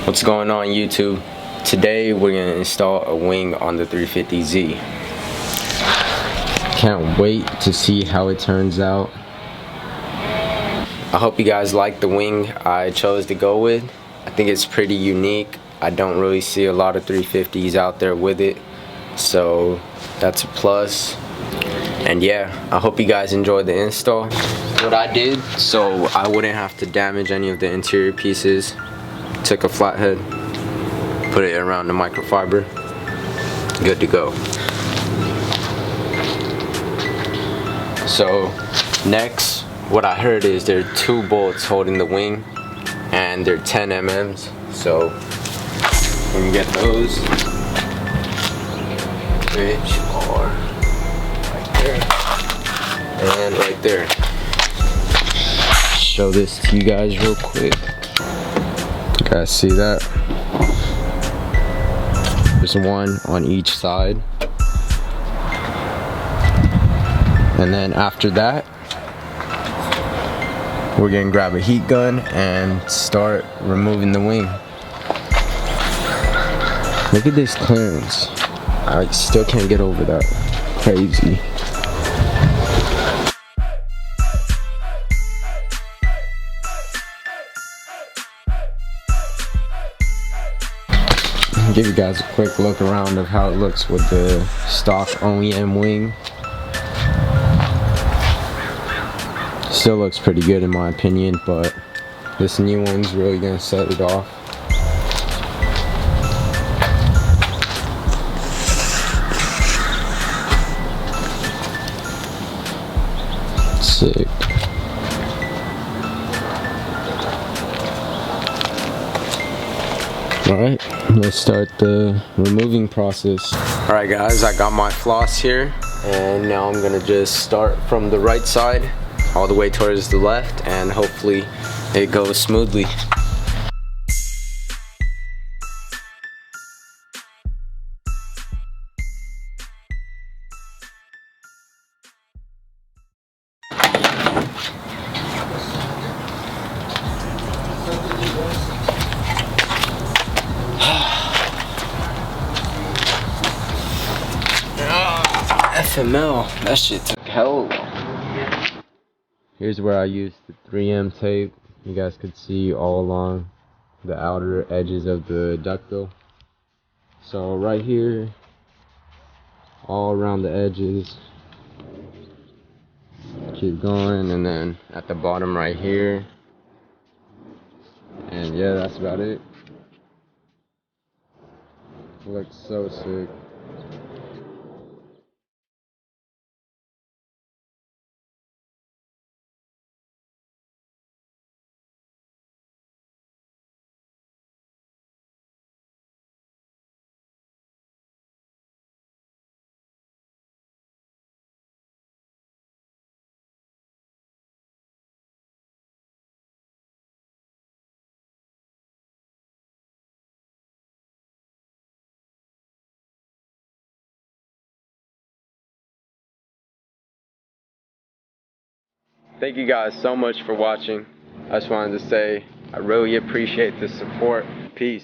What's going on YouTube? Today we're going to install a wing on the 350Z. Can't wait to see how it turns out. I hope you guys like the wing I chose to go with. I think it's pretty unique. I don't really see a lot of 350s out there with it, so that's a plus. And yeah, I hope you guys enjoyed the install. What I did so I wouldn't have to damage any of the interior pieces, took a flathead, put it around the microfiber, good to go. So next, what I heard is there are 2 bolts holding the wing and they're 10 mm's, so we can get those, which are right there and right there. Show this to you guys real quick. You guys see that? There's one on each side. And then after that, we're gonna grab a heat gun and start removing the wing. Look at this clearance. I still can't get over that. Crazy. Give you guys a quick look around of how it looks with the stock OEM wing. Still looks pretty good in my opinion, but this new one's really gonna set it off. Sick. Alright, let's start the removing process. Alright guys, I got my floss here, and now I'm gonna just start from the right side all the way towards the left, and hopefully it goes smoothly. FML, that shit took hell long. Here's where I used the 3M tape. You guys could see all along the outer edges of the duckbill. So right here, all around the edges. Keep going, and then at the bottom right here. And yeah, that's about it. Looks so sick. Thank you guys so much for watching. I just wanted to say I really appreciate the support. Peace.